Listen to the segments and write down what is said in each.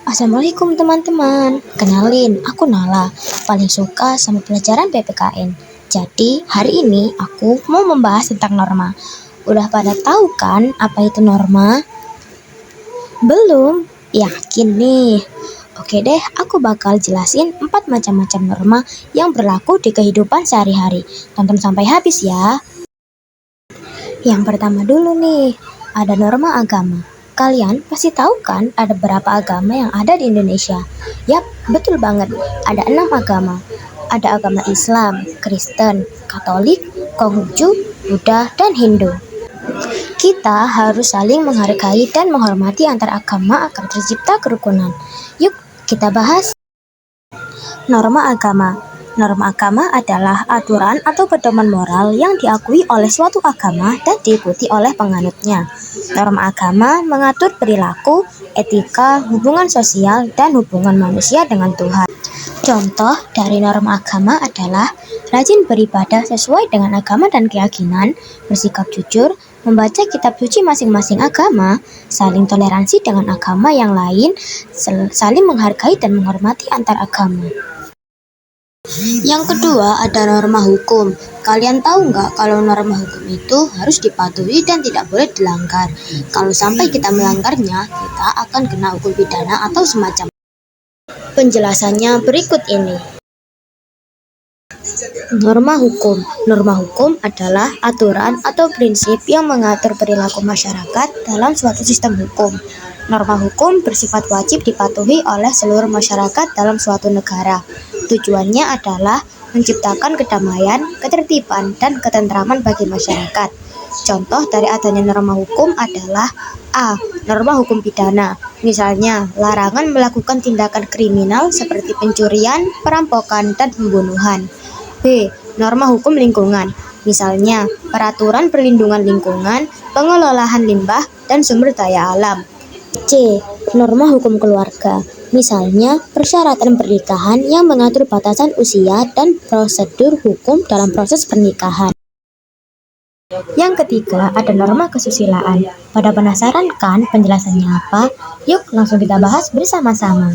Assalamualaikum teman-teman, kenalin aku Nala, paling suka sama pelajaran PPKN. Jadi hari ini aku mau membahas tentang norma. Udah pada tahu kan apa itu norma? Belum? Yakin nih? Oke deh, aku bakal jelasin 4 macam-macam norma yang berlaku di kehidupan sehari-hari. Tonton sampai habis ya. Yang pertama dulu nih, ada norma agama. Kalian pasti tahu kan ada berapa agama yang ada di Indonesia? Yap, betul banget. Ada 6 agama. Ada agama Islam, Kristen, Katolik, Konghucu, Buddha, dan Hindu. Kita harus saling menghargai dan menghormati antar agama agar tercipta kerukunan. Yuk, kita bahas. Norma agama. Norma agama adalah aturan atau pedoman moral yang diakui oleh suatu agama dan diikuti oleh penganutnya. Norma agama mengatur perilaku, etika, hubungan sosial, dan hubungan manusia dengan Tuhan. Contoh dari norma agama adalah rajin beribadah sesuai dengan agama dan keyakinan, bersikap jujur, membaca kitab suci masing-masing agama, saling toleransi dengan agama yang lain, saling menghargai dan menghormati antar agama. Yang kedua ada norma hukum. Kalian tahu nggak kalau norma hukum itu harus dipatuhi dan tidak boleh dilanggar. Kalau sampai kita melanggarnya, kita akan kena hukum pidana atau semacam. Penjelasannya berikut ini. Norma hukum. Norma hukum adalah aturan atau prinsip yang mengatur perilaku masyarakat dalam suatu sistem hukum. Norma hukum bersifat wajib dipatuhi oleh seluruh masyarakat dalam suatu negara. Tujuannya adalah menciptakan kedamaian, ketertiban, dan ketentraman bagi masyarakat. Contoh dari adanya norma hukum adalah A. Norma hukum pidana. Misalnya, larangan melakukan tindakan kriminal seperti pencurian, perampokan, dan pembunuhan. B. Norma hukum lingkungan. Misalnya, peraturan perlindungan lingkungan, pengelolaan limbah, dan sumber daya alam. C. Norma hukum keluarga. Misalnya, persyaratan pernikahan yang mengatur batasan usia dan prosedur hukum dalam proses pernikahan. Yang ketiga, ada norma kesusilaan. Pada penasaran kan penjelasannya apa? Yuk langsung kita bahas bersama-sama.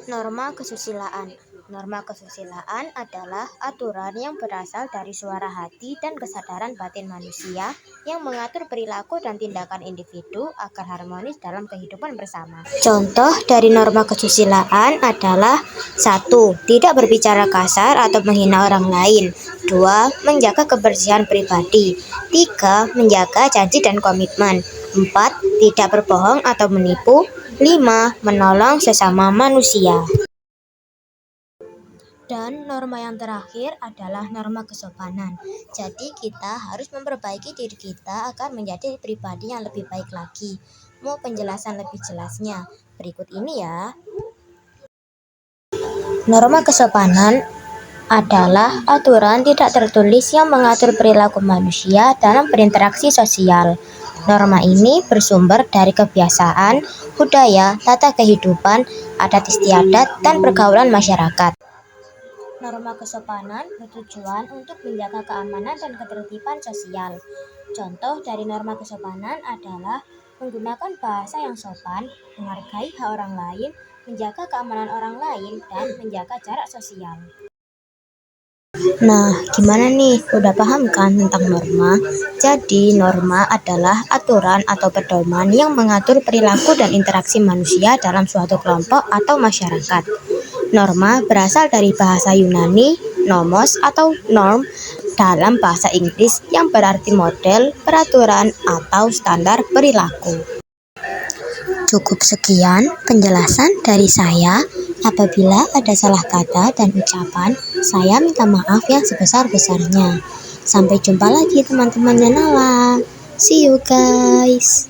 Norma kesusilaan. Norma kesusilaan adalah aturan yang berasal dari suara hati dan kesadaran batin manusia yang mengatur perilaku dan tindakan individu agar harmonis dalam kehidupan bersama. Contoh dari norma kesusilaan adalah 1. Tidak berbicara kasar atau menghina orang lain. 2. Menjaga kebersihan pribadi. 3. Menjaga janji dan komitmen. 4. Tidak berbohong atau menipu. 5. Menolong sesama manusia. Dan norma yang terakhir adalah norma kesopanan. Jadi kita harus memperbaiki diri kita agar menjadi pribadi yang lebih baik lagi. Mau penjelasan lebih jelasnya? Berikut ini ya. Norma kesopanan adalah aturan tidak tertulis yang mengatur perilaku manusia dalam berinteraksi sosial. Norma ini bersumber dari kebiasaan, budaya, tata kehidupan, adat istiadat, dan pergaulan masyarakat. Norma kesopanan bertujuan untuk menjaga keamanan dan ketertiban sosial. Contoh dari norma kesopanan adalah menggunakan bahasa yang sopan, menghargai hak orang lain, menjaga keamanan orang lain, dan menjaga jarak sosial. Nah, gimana nih? Udah paham kan tentang norma? Jadi, norma adalah aturan atau pedoman yang mengatur perilaku dan interaksi manusia dalam suatu kelompok atau masyarakat. Norma berasal dari bahasa Yunani, nomos atau norm dalam bahasa Inggris yang berarti model, peraturan, atau standar perilaku. Cukup sekian penjelasan dari saya. Apabila ada salah kata dan ucapan, saya minta maaf yang sebesar-besarnya. Sampai jumpa lagi teman-temannya Nala. See you guys.